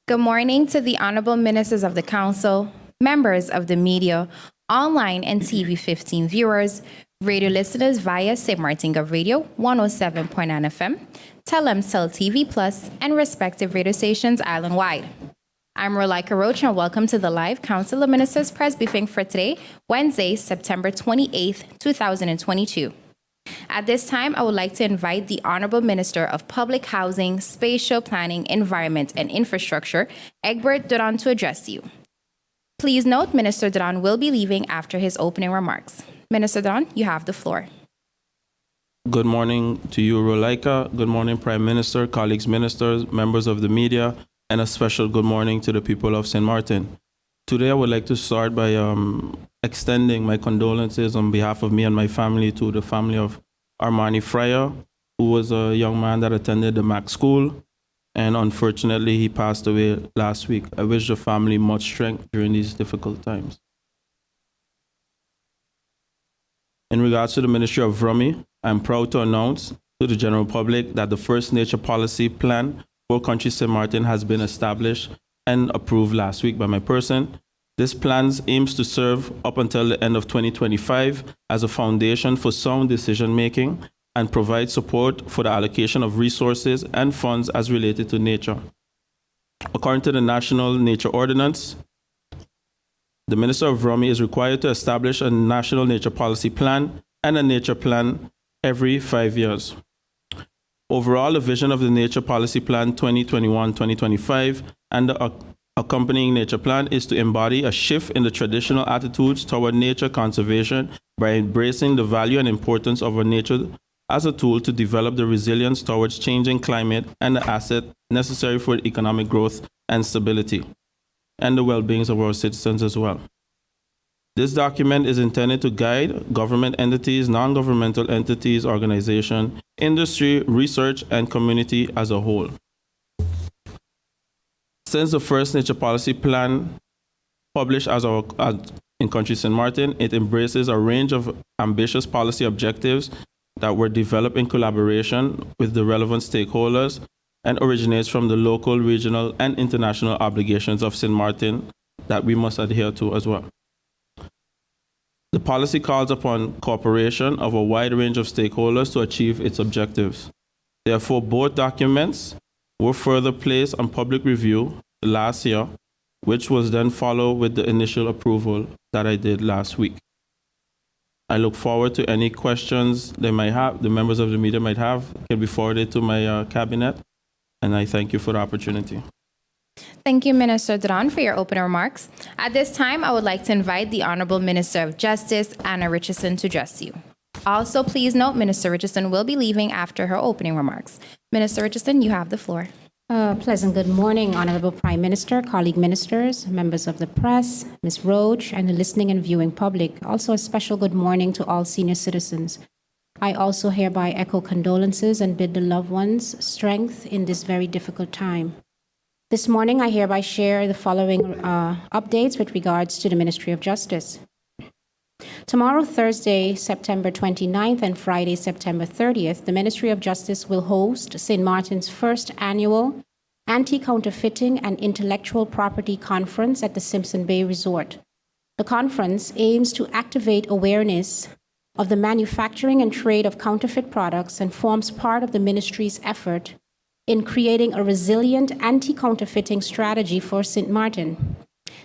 Good morning to the Honorable Ministers of the Council, members of the media, online and TV 15 viewers, radio listeners via St. Martin Gov Radio 107.9 FM, Telemcell TV Plus, and respective radio stations island-wide. I'm Rolika Roach, and welcome to the live Council of Ministers press briefing for today, Wednesday, September 28th, 2022. At this time, I would like to invite the Honorable Minister of Public Housing, Spatial Planning, Environment and Infrastructure, Egbert Duran, to address you. Please note, Minister Duran will be leaving after his opening remarks. Minister Duran, you have the floor. Good morning to you, Rolika. Good morning, Prime Minister, colleagues, ministers, members of the media, and a special good morning to the people of St. Martin. Today, I would like to start by extending my condolences on behalf of me and my family to the family of Armani Fryer, who was a young man that attended the Mac School, and unfortunately, he passed away last week. I wish the family much strength during these difficult times. In regards to the Ministry of Vrummy, I'm proud to announce to the general public that the first nature policy plan for Country St. Martin has been established and approved last week by my person. This plan aims to serve up until the end of 2025 as a foundation for sound decision-making and provide support for the allocation of resources and funds as related to nature. According to the National Nature Ordinance, the Minister of Vrummy is required to establish a national nature policy plan and a nature plan every 5 years. Overall, the vision of the Nature Policy Plan 2021-2025 and the accompanying nature plan is to embody a shift in the traditional attitudes toward nature conservation by embracing the value and importance of our nature as a tool to develop the resilience towards changing climate and the asset necessary for economic growth and stability, and the well-being of our citizens as well. This document is intended to guide government entities, non-governmental entities, organizations, industry, research, and community as a whole. Since the first nature policy plan published in Country St. Martin, it embraces a range of ambitious policy objectives that were developed in collaboration with the relevant stakeholders and originates from the local, regional, and international obligations of St. Martin that we must adhere to as well. The policy calls upon cooperation of a wide range of stakeholders to achieve its objectives. Therefore, both documents were further placed on public review last year, which was then followed with the initial approval that I did last week. I look forward to any questions they might have, the members of the media might have, can be forwarded to my cabinet, and I thank you for the opportunity. Thank you, Minister Duran, for your opening remarks. At this time, I would like to invite the Honorable Minister of Justice, Anna Richardson, to address you. Also, please note, Minister Richardson will be leaving after her opening remarks. Minister Richardson, you have the floor. Pleasant good morning, Honorable Prime Minister, colleague ministers, members of the press, Ms. Roach, and the listening and viewing public. Also, a special good morning to all senior citizens. I also hereby echo condolences and bid the loved ones strength in this very difficult time. This morning, I hereby share the following updates with regards to the Ministry of Justice. Tomorrow, Thursday, September 29th, and Friday, September 30th, the Ministry of Justice will host St. Martin's first annual Anti-Counterfeiting and Intellectual Property Conference at the Simpson Bay Resort. The conference aims to activate awareness of the manufacturing and trade of counterfeit products and forms part of the ministry's effort in creating a resilient anti-counterfeiting strategy for St. Martin.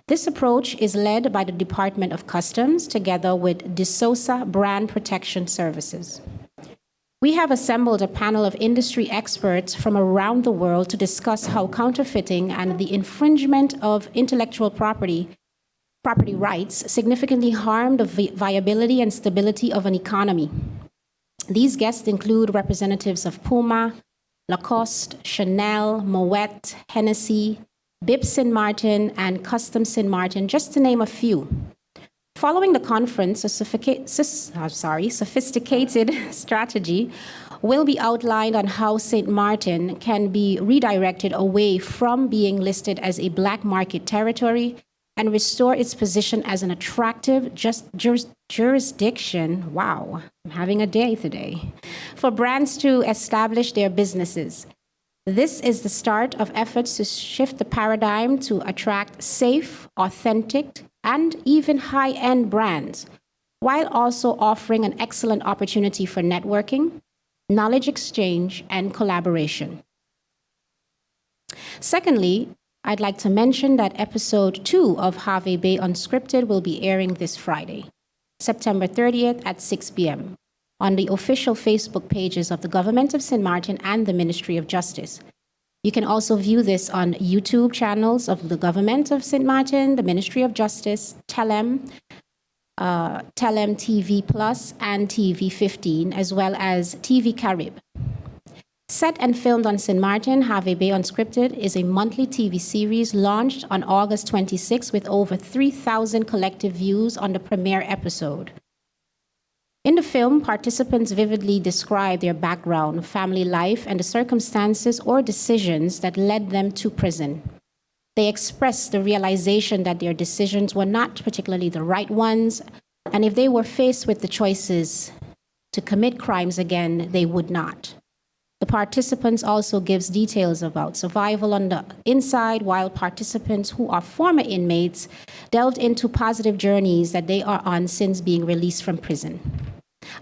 This approach is led by the Department of Customs together with DeSosa Brand Protection Services. We have assembled a panel of industry experts from around the world to discuss how counterfeiting and the infringement of intellectual property rights significantly harm the viability and stability of an economy. These guests include representatives of Puma, Lacoste, Chanel, Moet, Hennessy, Bib St. Martin, and Custom St. Martin, just to name a few. Following the conference, a sophisticated strategy will be outlined on how St. Martin can be redirected away from being listed as a black market territory and restore its position as an attractive jurisdiction. Wow, I'm having a day today. For brands to establish their businesses. This is the start of efforts to shift the paradigm to attract safe, authentic, and even high-end brands, while also offering an excellent opportunity for networking, knowledge exchange, and collaboration. Secondly, I'd like to mention that episode 2 of Harvey Bay Unscripted will be airing this Friday, September 30th at 6 p.m. on the official Facebook pages of the Government of St. Martin and the Ministry of Justice. You can also view this on YouTube channels of the Government of St. Martin, the Ministry of Justice, Telem TV Plus, and TV 15, as well as TV Carib. Set and filmed on St. Martin, Harvey Bay Unscripted is a monthly TV series launched on August 26 with over 3,000 collective views on the premiere episode. In the film, participants vividly describe their background, family life, and the circumstances or decisions that led them to prison. They express the realization that their decisions were not particularly the right ones, and if they were faced with the choices to commit crimes again, they would not. The participants also gives details about survival on the inside, while participants who are former inmates delved into positive journeys that they are on since being released from prison.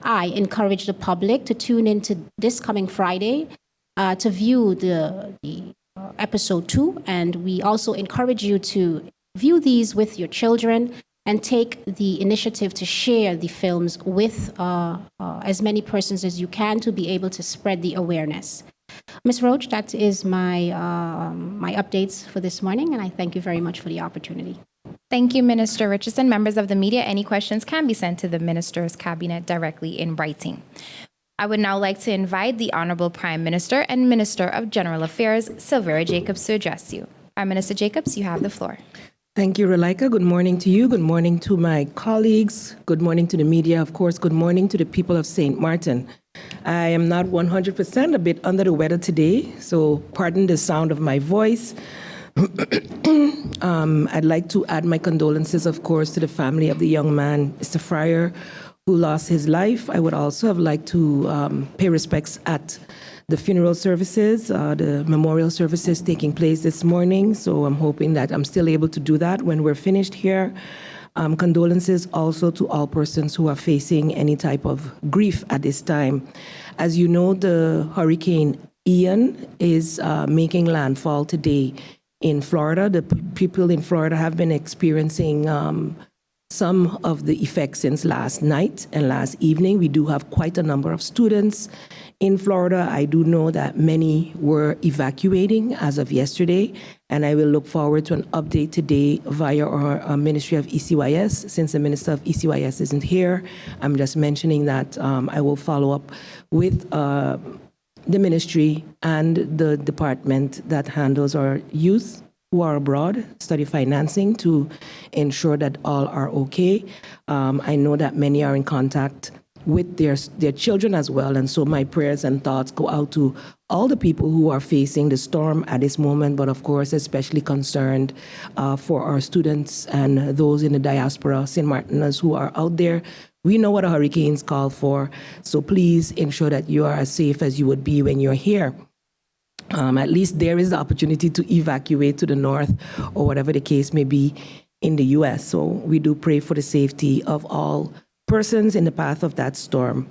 I encourage the public to tune into this coming Friday to view the episode 2, and we also encourage you to view these with your children and take the initiative to share the films with as many persons as you can to be able to spread the awareness. Ms. Roach, that is my updates for this morning, and I thank you very much for the opportunity. Thank you, Minister Richardson. Members of the media, any questions can be sent to the Minister's Cabinet directly in writing. I would now like to invite the Honorable Prime Minister and Minister of General Affairs, Silvera Jacobs, to address you. Prime Minister Jacobs, you have the floor. Thank you, Relaika. Good morning to you. Good morning to my colleagues. Good morning to the media. Of course, good morning to the people of St. Martin. I am not 100% a bit under the weather today, so pardon the sound of my voice. I'd like to add my condolences, of course, to the family of the young man, Mr. Fryer, who lost his life. I would also have liked to pay respects at the funeral services, the memorial services taking place this morning. So I'm hoping that I'm still able to do that when we're finished here. Condolences also to all persons who are facing any type of grief at this time. As you know, the Hurricane Ian is making landfall today in Florida. The people in Florida have been experiencing some of the effects since last night and last evening. We do have quite a number of students in Florida. I do know that many were evacuating as of yesterday, and I will look forward to an update today via our Ministry of ECYS. Since the Minister of ECYS isn't here, I'm just mentioning that I will follow up with the ministry and the department that handles our youth who are abroad, study financing, to ensure that all are okay. I know that many are in contact with their children as well, and so my prayers and thoughts go out to all the people who are facing the storm at this moment, but of course especially concerned for our students and those in the diaspora, St. Martiners who are out there. We know what a hurricanes call for, so please ensure that you are as safe as you would be when you're here. At least there is the opportunity to evacuate to the north or whatever the case may be in the U.S. So we do pray for the safety of all persons in the path of that storm,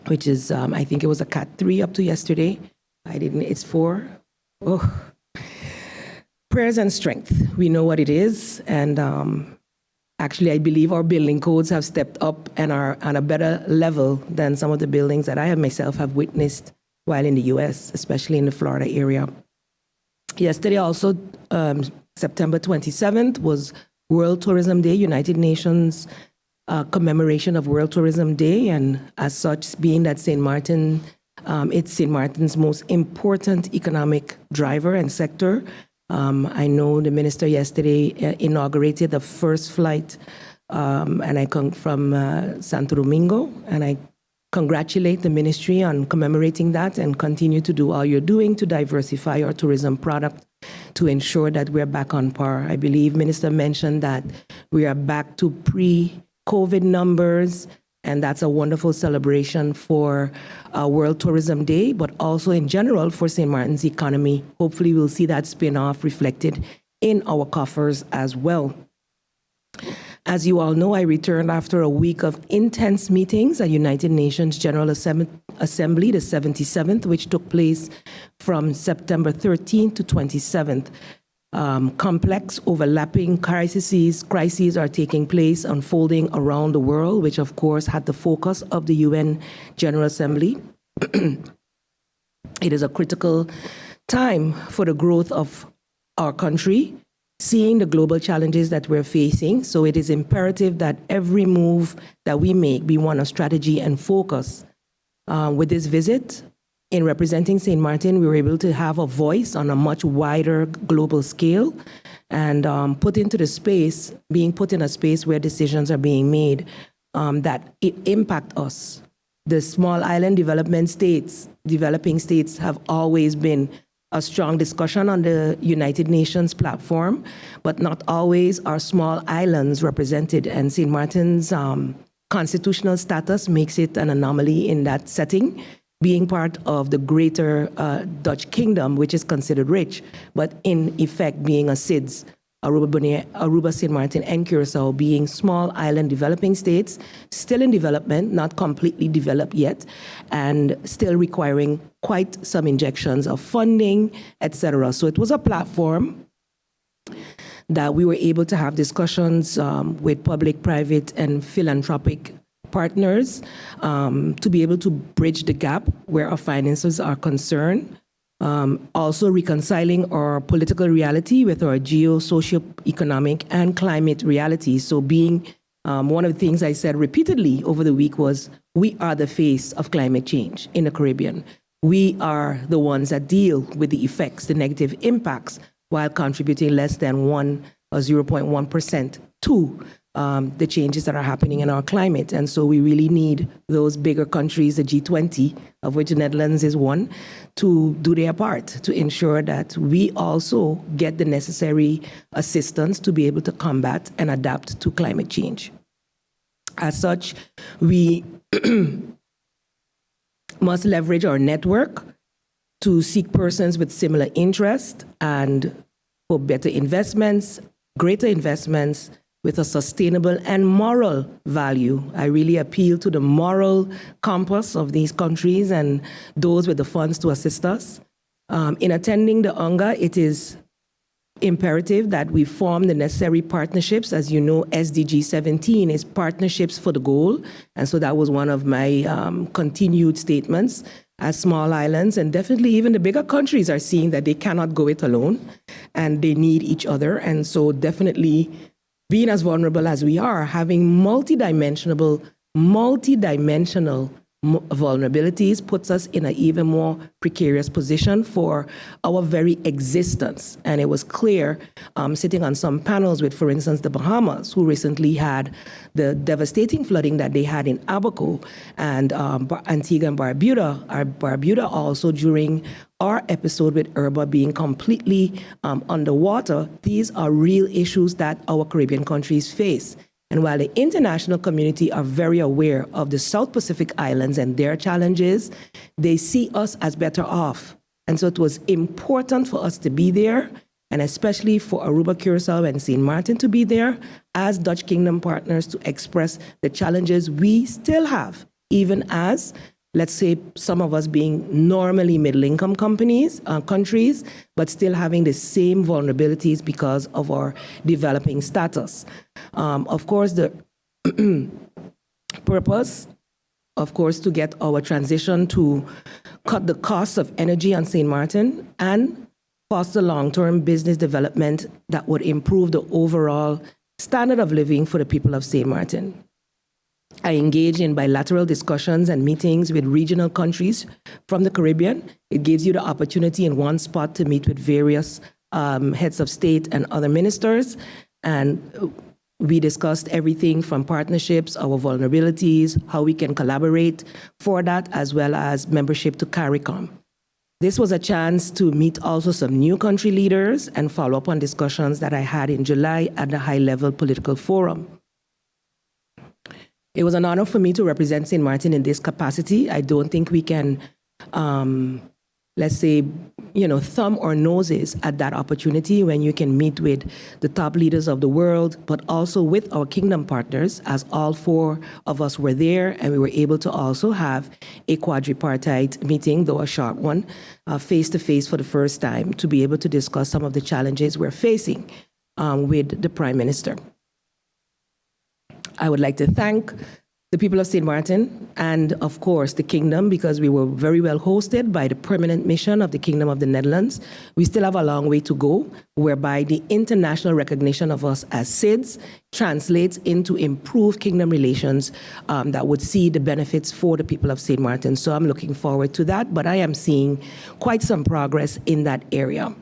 which is, I think it was a Cat 3 up to yesterday. It's 4. Oh. Prayers and strength. We know what it is. And actually, I believe our building codes have stepped up and are on a better level than some of the buildings that I myself have witnessed while in the U.S., especially in the Florida area. Yesterday also, September 27th, was World Tourism Day, United Nations commemoration of World Tourism Day, and as such, being that St. Martin, it's St. Martin's most important economic driver and sector. I know the minister yesterday inaugurated the first flight, and I come from Santo Domingo, and I congratulate the ministry on commemorating that and continue to do all you're doing to diversify our tourism product to ensure that we're back on par. I believe Minister mentioned that we are back to pre-COVID numbers, And that's a wonderful celebration for World Tourism Day, but also in general for St. Martin's economy. Hopefully we'll see that spin-off reflected in our coffers as well. As you all know, I returned after a week of intense meetings at United Nations General Assembly, the 77th, which took place from September 13th to 27th. Complex overlapping crises are taking place, unfolding around the world, which of course had the focus of the UN General Assembly. It is a critical time for the growth of our country, seeing the global challenges that we're facing. So it is imperative that every move that we make be one of strategy and focus. With this visit, in representing St. Martin, we were able to have a voice on a much wider global scale and being put in a space where decisions are being made that impact us. The small island developing states have always been a strong discussion on the United Nations platform, but not always are small islands represented. And St. Martin's constitutional status makes it an anomaly in that setting, being part of the greater Dutch kingdom, which is considered rich, but in effect being a SIDS, Aruba, St. Martin, and Curacao being small island developing states, still in development, not completely developed yet, and still requiring quite some injections of funding, etc. So it was a platform that we were able to have discussions with public, private, and philanthropic partners to be able to bridge the gap where our finances are concerned. Also reconciling our political reality with our socio-economic and climate reality. So being one of the things I said repeatedly over the week was, we are the face of climate change in the Caribbean. We are the ones that deal with the effects, the negative impacts, while contributing less than 1 or 0.1% to the changes that are happening in our climate. And so we really need those bigger countries, the G20, of which the Netherlands is one, to do their part to ensure that we also get the necessary assistance to be able to combat and adapt to climate change. As such, we must leverage our network to seek persons with similar interest and for better investments, greater investments, with a sustainable and moral value. I really appeal to the moral compass of these countries and those with the funds to assist us. In attending the UNGA, it is imperative that we form the necessary partnerships. As you know, SDG 17 is partnerships for the goal. And so that was one of my continued statements. As small islands, and definitely even the bigger countries are seeing that they cannot go it alone and they need each other. And so definitely being as vulnerable as we are, having multidimensional vulnerabilities puts us in an even more precarious position for our very existence. And it was clear, sitting on some panels with, for instance, the Bahamas, who recently had the devastating flooding that they had in Abaco, and Antigua and Barbuda also during our episode with Erba being completely underwater. These are real issues that our Caribbean countries face. And while the international community are very aware of the South Pacific Islands and their challenges, they see us as better off. And so it was important for us to be there, and especially for Aruba, Curacao, and St. Martin to be there as Dutch Kingdom partners to express the challenges we still have, even as, let's say, some of us being normally middle-income countries, but still having the same vulnerabilities because of our developing status. Of course, the purpose, of course, to get our transition to cut the cost of energy on St. Martin and foster long-term business development that would improve the overall standard of living for the people of St. Martin. I engage in bilateral discussions and meetings with regional countries from the Caribbean. It gives you the opportunity in one spot to meet with various heads of state and other ministers. And we discussed everything from partnerships, our vulnerabilities, how we can collaborate for that, as well as membership to CARICOM. This was a chance to meet also some new country leaders and follow up on discussions that I had in July at the high-level political forum. It was an honor for me to represent St. Martin in this capacity. I don't think we can, let's say, thumb our noses at that opportunity when you can meet with the top leaders of the world, but also with our kingdom partners, as all 4 of us were there, and we were able to also have a quadripartite meeting, though a short one, face-to-face for the first time, to be able to discuss some of the challenges we're facing with the Prime Minister. I would like to thank the people of St. Martin and, of course, the Kingdom, because we were very well hosted by the permanent mission of the Kingdom of the Netherlands. We still have a long way to go, whereby the international recognition of us as SIDS translates into improved Kingdom relations that would see the benefits for the people of St. Martin. So I'm looking forward to that, but I am seeing quite some progress in that area.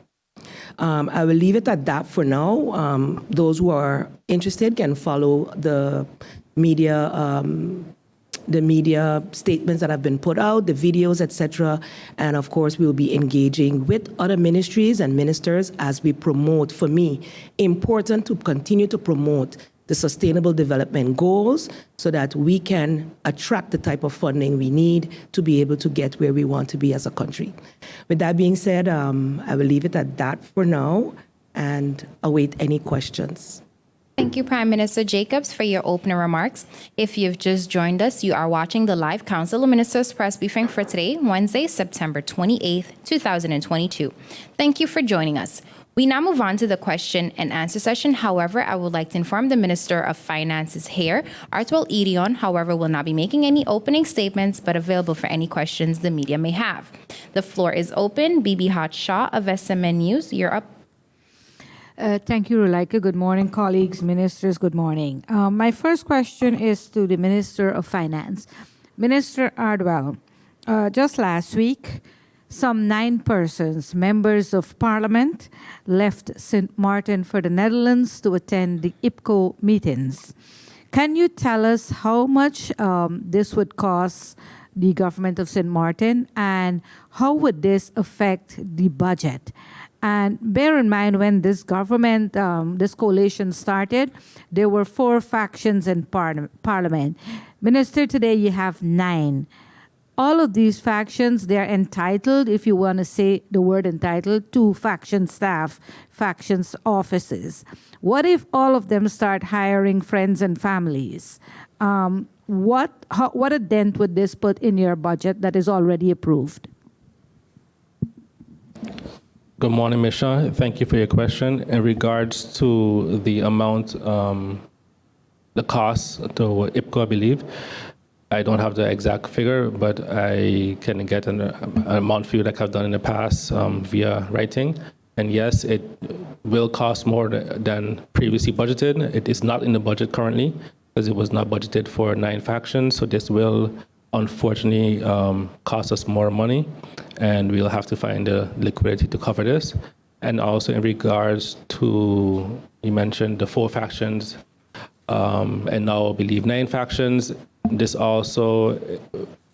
I will leave it at that for now. Those who are interested can follow the media statements that have been put out, the videos, etc. And of course, we'll be engaging with other ministries and ministers as we promote, for me, important to continue to promote the Sustainable Development Goals so that we can attract the type of funding we need to be able to get where we want to be as a country. With that being said, I will leave it at that for now and await any questions. Thank you, Prime Minister Jacobs, for your opening remarks. If you've just joined us, you are watching the live Council of Ministers press briefing for today, Wednesday, September 28th, 2022. Thank you for joining us. We now move on to the question and answer session. However, I would like to inform the Minister of Finances here, Artwell Edion, however, will not be making any opening statements, but available for any questions the media may have. The floor is open. Bibi Hot-Shaw of SMN News, you're up. Thank you, Ruleika. Good morning, colleagues, ministers. Good morning. My first question is to the Minister of Finance. Minister Ardwell, just last week, some 9 persons, members of Parliament, left St. Martin for the Netherlands to attend the IPCO meetings. Can you tell us how much this would cost the government of St. Martin, and how would this affect the budget? And bear in mind, when this government, this coalition started, there were 4 factions in Parliament. Minister, today you have 9. All of these factions, they're entitled, if you want to say the word entitled, to faction staff, factions offices. What if all of them start hiring friends and families? What a dent would this put in your budget that is already approved? Good morning, Misha. Thank you for your question. In regards to the amount, the cost to IPCO, I believe, I don't have the exact figure, but I can get an amount for you like I've done in the past via writing. And yes, it will cost more than previously budgeted. It is not in the budget currently because it was not budgeted for 9 factions. So this will unfortunately cost us more money, and we'll have to find the liquidity to cover this. And also in regards to, you mentioned the 4 factions, and now I believe 9 factions, this also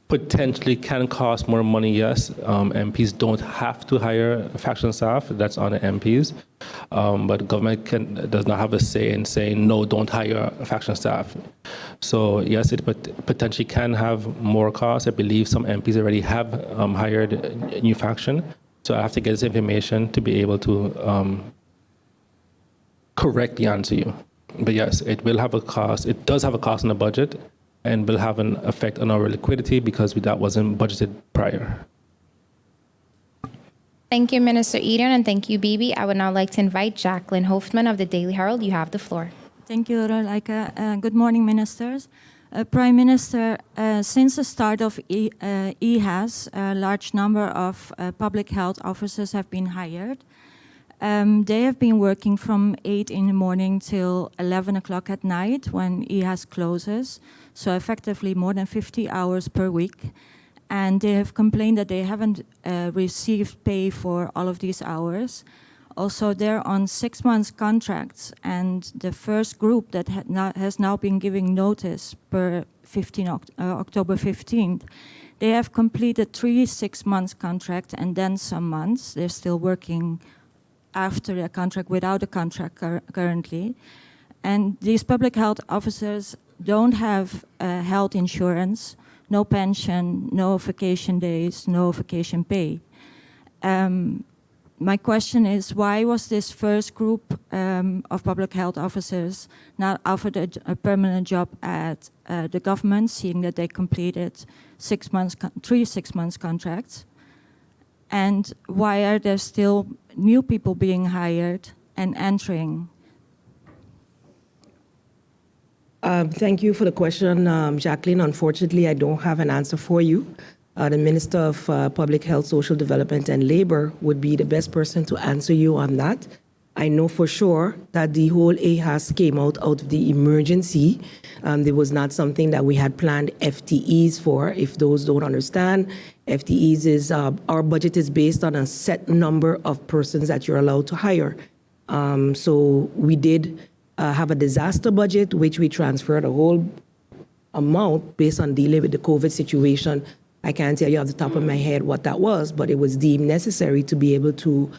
potentially can cost more money, yes. MPs don't have to hire faction staff, that's on the MPs. But government does not have a say in saying, no, don't hire faction staff. So yes, it potentially can have more costs. I believe some MPs already have hired a new faction. So I have to get this information to be able to correctly answer you. But yes, it will have a cost. It does have a cost in the budget, and will have an effect on our liquidity because that wasn't budgeted prior. Thank you, Minister Eden, and thank you, Bibi. I would now like to invite Jacqueline Hoffman of the Daily Herald. You have the floor. Thank you, Ruleika. Good morning, ministers. Prime Minister, since the start of EHAS, a large number of public health officers have been hired. They have been working from 8 in the morning till 11 o'clock at night when EHAS closes, so effectively more than 50 hours per week. And they have complained that they haven't received pay for all of these hours. Also, they're on 6 months contracts, and the first group that has now been giving notice per October 15th, they have completed 3 6-month contracts and then some months. They're still working after their contract, without a contract currently. And these public health officers, don't have health insurance, no pension, no vacation days, no vacation pay. My question is, why was this first group of public health officers not offered a permanent job at the government, seeing that they completed 3 6-month contracts? And why are there still new people being hired and entering? Thank you for the question, Jacqueline. Unfortunately, I don't have an answer for you. The Minister of Public Health, Social Development, and Labor would be the best person to answer you on that. I know for sure that the whole AHAS came out of the emergency. There was not something that we had planned FTEs for. If those don't understand, FTEs is our budget is based on a set number of persons that you're allowed to hire. So we did have a disaster budget, which we transferred a whole amount based on dealing with the COVID situation. I can't tell you off the top of my head what that was, but it was deemed necessary to be able to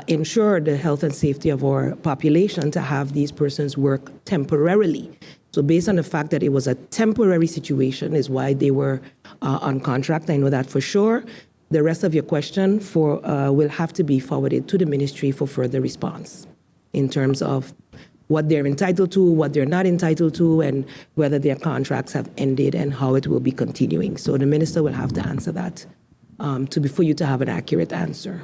ensure the health and safety of our population to have these persons work temporarily. So based on the fact that it was a temporary situation is why they were on contract. I know that for sure. The rest of your question will have to be forwarded to the ministry for further response in terms of what they're entitled to, what they're not entitled to, and whether their contracts have ended and how it will be continuing. So the minister will have to answer that for you to have an accurate answer.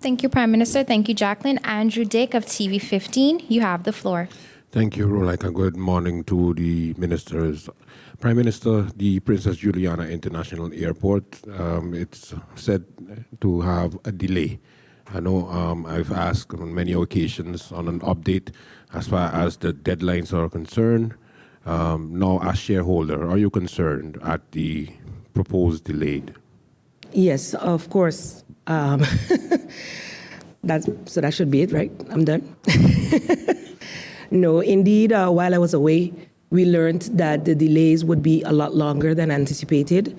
Thank you, Prime Minister. Thank you, Jacqueline. Andrew Dick of TV 15, you have the floor. Thank you, Rolika. Good morning to the ministers. Prime Minister, the Princess Juliana International Airport, it's said to have a delay. I know I've asked on many occasions on an update as far as the deadlines are concerned. Now, as shareholder, are you concerned at the proposed delay? Yes, of course. So that should be it, right? I'm done. No, indeed, while I was away, we learned that the delays would be a lot longer than anticipated.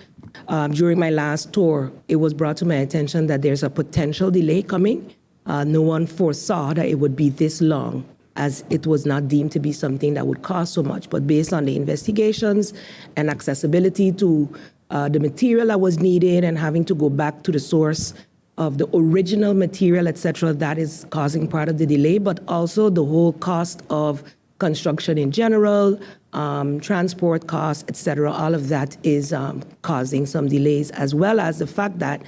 During my last tour, it was brought to my attention that there's a potential delay coming. No one foresaw that it would be this long, as it was not deemed to be something that would cost so much. But based on the investigations and accessibility to the material that was needed and having to go back to the source of the original material, etc., that is causing part of the delay, but also the whole cost of construction in general, transport costs, etc. All of that is causing some delays, as well as the fact that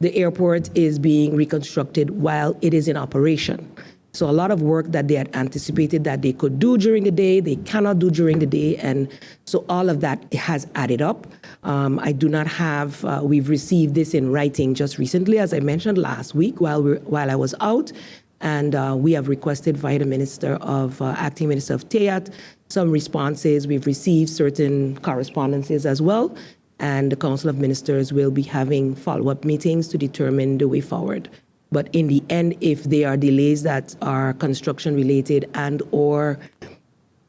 the airport is being reconstructed while it is in operation. So a lot of work that they had anticipated that they could do during the day, they cannot do during the day. And so all of that has added up. I do not have, we've received this in writing just recently, as I mentioned last week while I was out. And we have requested via the Acting Minister of TEAT, some responses. We've received certain correspondences as well. And the Council of Ministers will be having follow-up meetings to determine the way forward. But in the end, if there are delays that are construction related and or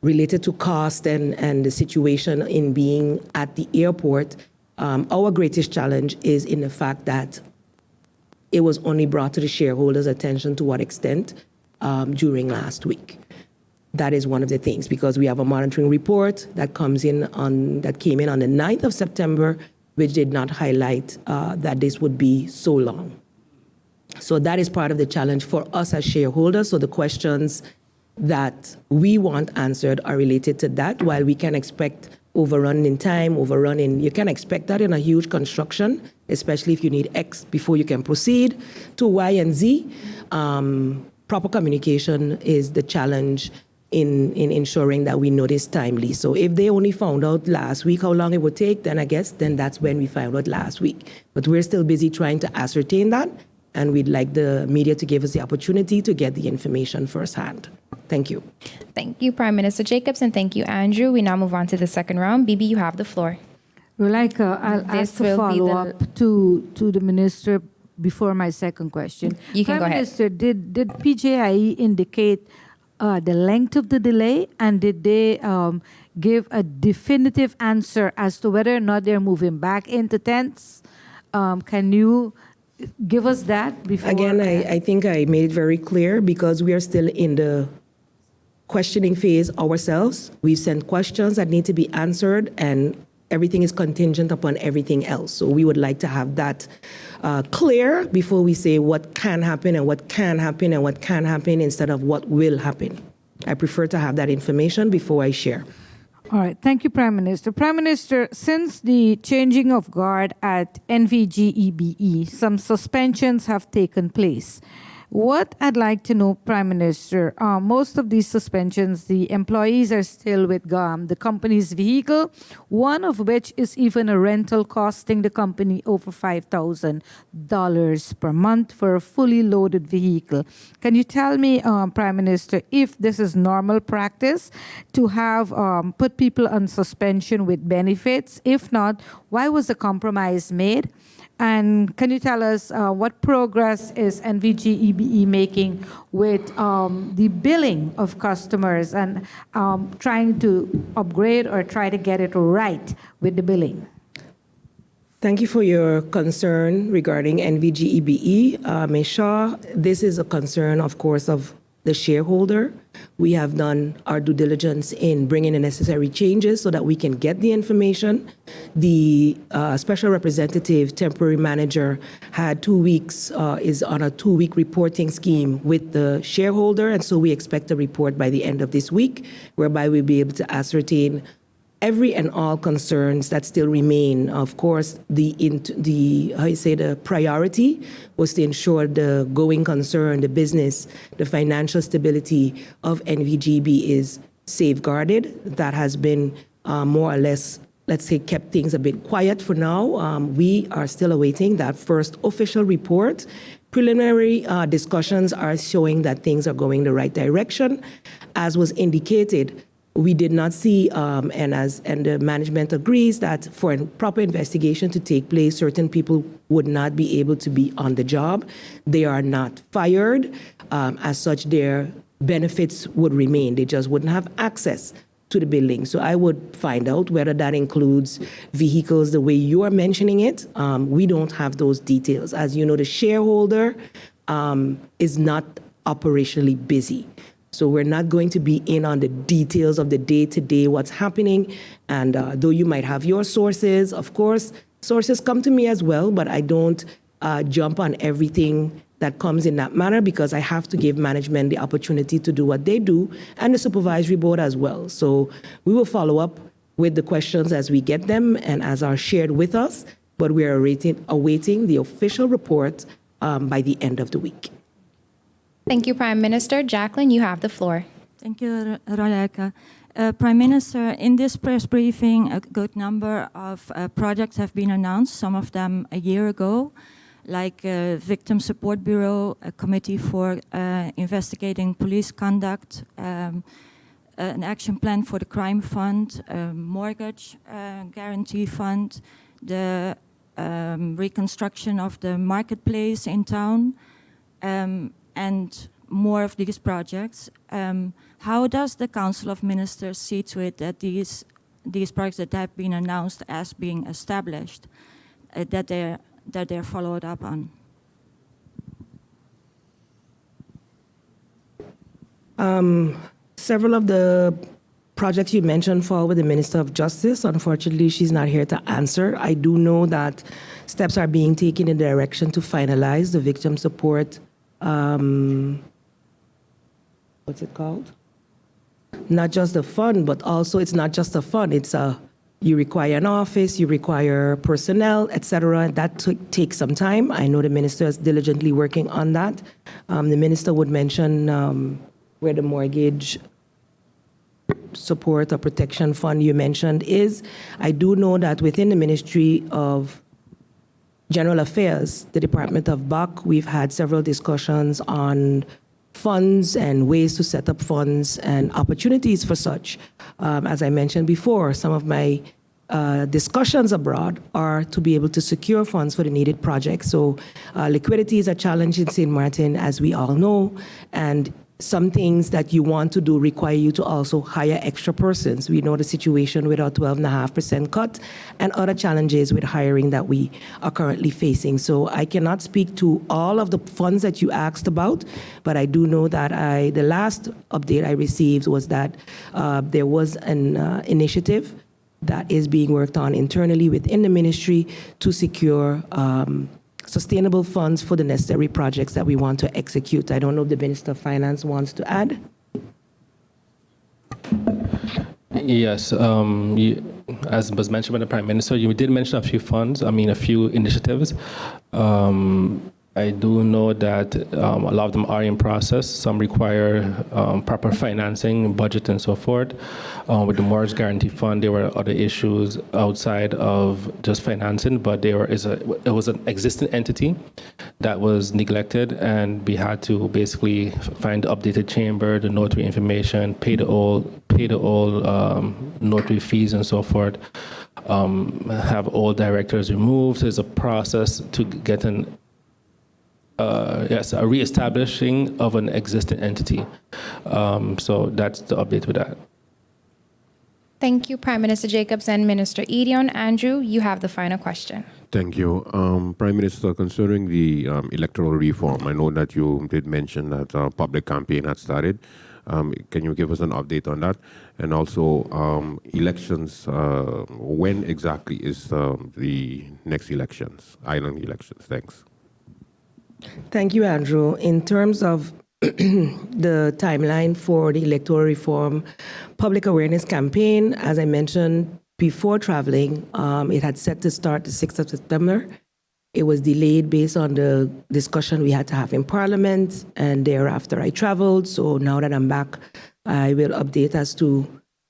related to cost and the situation in being at the airport, our greatest challenge is in the fact that it was only brought to the shareholders' attention to what extent during last week. That is one of the things, because we have a monitoring report that came in on the 9th of September, which did not highlight that this would be so long. So that is part of the challenge for us as shareholders. So the questions that we want answered are related to that. While we can expect overrun in time, you can expect that in a huge construction, especially if you need X before you can proceed to Y and Z. Proper communication is the challenge in ensuring that we know this timely. So if they only found out last week how long it would take, then I guess that's when we found out last week. But we're still busy trying to ascertain that, and we'd like the media to give us the opportunity to get the information firsthand. Thank you. Thank you, Prime Minister Jacobs, and thank you, Andrew. We now move on to the second round. Bibi, you have the floor. Rolika, I'll ask a follow-up to the minister before my second question. You can go ahead. Prime Minister, did PJIE indicate the length of the delay, and did they give a definitive answer as to whether or not they're moving back into tents? Can you give us that before? Again, I think I made it very clear, because we are still in the questioning phase ourselves. We've sent questions that need to be answered, and everything is contingent upon everything else. So we would like to have that clear before we say what can happen and what can happen and what can happen instead of what will happen. I prefer to have that information before I share. All right. Thank you, Prime Minister. Prime Minister, since the changing of guard at NVGEBE, some suspensions have taken place. What I'd like to know, Prime Minister, most of these suspensions, the employees are still with the company's vehicle, one of which is even a rental costing the company over $5,000 per month for a fully loaded vehicle. Can you tell me, Prime Minister, if this is normal practice to have put people on suspension with benefits? If not, why was the compromise made? And can you tell us what progress is NVGEBE making with the billing of customers and trying to upgrade or try to get it right with the billing? Thank you for your concern regarding NVGEBE. Ms. Shaw, this is a concern, of course, of the shareholder. We have done our due diligence in bringing the necessary changes so that we can get the information. The special representative, temporary manager, had 2 weeks, is on a 2-week reporting scheme with the shareholder, and so we expect a report by the end of this week, whereby we'll be able to ascertain every and all concerns that still remain. Of course, the priority was to ensure the going concern, the business, the financial stability of NVGB is safeguarded. That has been more or less, let's say, kept things a bit quiet for now. We are still awaiting that first official report. Preliminary discussions are showing that things are going the right direction. As was indicated, we did not see, and the management agrees that for a proper investigation to take place, certain people would not be able to be on the job. They are not fired. As such, their benefits would remain. They just wouldn't have access to the building. So I would find out whether that includes vehicles the way you are mentioning it. We don't have those details. As you know, the shareholder is not operationally busy. So we're not going to be in on the details of the day-to-day, what's happening. And though you might have your sources, of course, sources come to me as well, but I don't jump on everything that comes in that manner because I have to give management the opportunity to do what they do and the supervisory board as well. So we will follow up with the questions as we get them and as are shared with us, but we are awaiting the official report by the end of the week. Thank you, Prime Minister. Jacqueline, you have the floor. Thank you, Roleka. Prime Minister, in this press briefing, a good number of projects have been announced, some of them a year ago, like Victim Support Bureau, a committee for investigating police conduct, an action plan for the crime fund, mortgage guarantee fund, the reconstruction of the marketplace in town, and more of these projects. How does the Council of Ministers see to it that these projects that have been announced as being established, that they're followed up on? Several of the projects you mentioned fall with the Minister of Justice. Unfortunately, she's not here to answer. I do know that steps are being taken in the direction to finalize the victim support what's it called? Not just the fund, but also it's not just a fund. It's you require an office, you require personnel, etc. That takes some time. I know the minister is diligently working on that. The minister would mention where the mortgage support or protection fund you mentioned is. I do know that within the Ministry of General Affairs, the Department of BAC, we've had several discussions on funds and ways to set up funds and opportunities for such. As I mentioned before, some of my discussions abroad are to be able to secure funds for the needed projects. So liquidity is a challenge in St. Martin, as we all know, and some things that you want to do require you to also hire extra persons. We know the situation with our 12.5% cut and other challenges with hiring that we are currently facing. So I cannot speak to all of the funds that you asked about, but I do know that the last update I received was that there was an initiative that is being worked on internally within the ministry to secure sustainable funds for the necessary projects that we want to execute. I don't know if the Minister of Finance wants to add. Yes, as was mentioned by the Prime Minister, you did mention a few initiatives. I do know that a lot of them are in process. Some require proper financing, budget, and so forth. With the Mortgage Guarantee Fund, there were other issues outside of just financing, but it was an existing entity that was neglected, and we had to basically find the updated chamber, the notary information, pay the old notary fees, and so forth. Have all directors removed. There's a process to get a reestablishing of an existing entity. So that's the update with that. Thank you, Prime Minister Jacobs and Minister Edion. Andrew, you have the final question. Thank you. Prime Minister, concerning the electoral reform, I know that you did mention that a public campaign had started. Can you give us an update on that? And also, elections, when exactly is the next elections, island elections? Thanks. Thank you, Andrew. In terms of the timeline for the electoral reform public awareness campaign, as I mentioned before traveling, it had set to start the 6th of September. It was delayed based on the discussion we had to have in Parliament, and thereafter I traveled. So now that I'm back, I will update as to,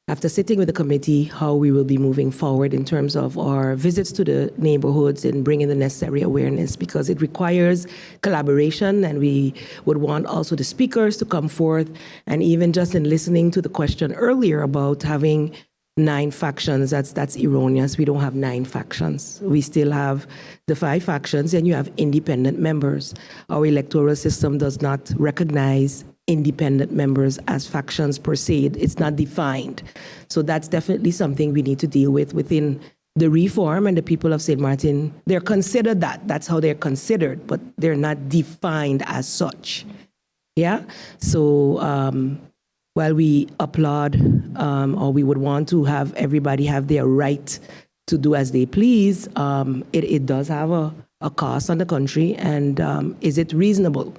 after sitting with the committee, how we will be moving forward in terms of our visits to the neighborhoods and bringing the necessary awareness, because it requires collaboration, and we would want also the speakers to come forth. And even just in listening to the question earlier about having 9 factions, that's erroneous. We don't have 9 factions. We still have the 5 factions, and you have independent members. Our electoral system does not recognize independent members as factions per se. It's not defined. So that's definitely something we need to deal with within the reform, and the people of St. Martin, they're considered that. That's how they're considered, but they're not defined as such. Yeah? So while we applaud, or we would want to have everybody have their right to do as they please, it does have a cost on the country, and is it reasonable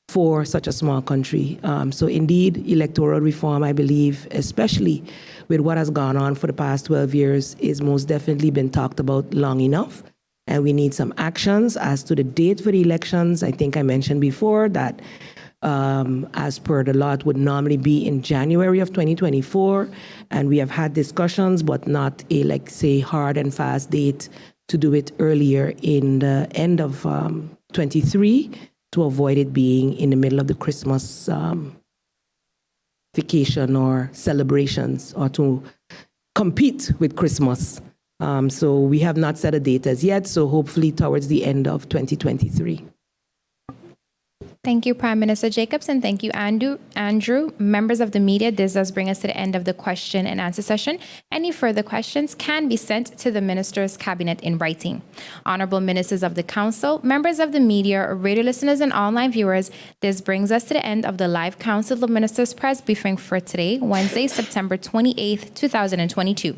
for such a small country? So indeed, electoral reform, I believe, especially with what has gone on for the past 12 years, is most definitely been talked about long enough. And we need some actions as to the date for the elections. I think I mentioned before that as per the law, it would normally be in January of 2024. And we have had discussions, but not a, like, say, hard and fast date to do it earlier in the end of 23, to avoid it being in the middle of the Christmas vacation or celebrations, or to compete with Christmas. So we have not set a date as yet, so hopefully towards the end of 2023. Thank you, Prime Minister Jacobs, and thank you, Andrew. Members of the media, this does bring us to the end of the question and answer session. Any further questions can be sent to the Minister's Cabinet in writing. Honorable Ministers of the Council, members of the media, radio listeners, and online viewers, this brings us to the end of the live Council of Ministers press briefing for today, Wednesday, September 28th, 2022.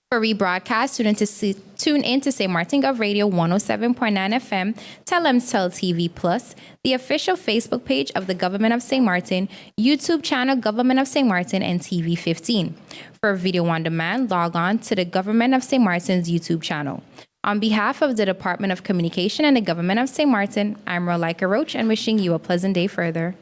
For rebroadcast, tune in to St. Martin Gov Radio 107.9 FM, Tel TV Plus, the official Facebook page of the Government of St. Martin, YouTube channel Government of St. Martin, and TV 15. For video on demand, log on to the Government of St. Martin's YouTube channel. On behalf of the Department of Communication and the Government of St. Martin, I'm Rolika Roach, and wishing you a pleasant day further.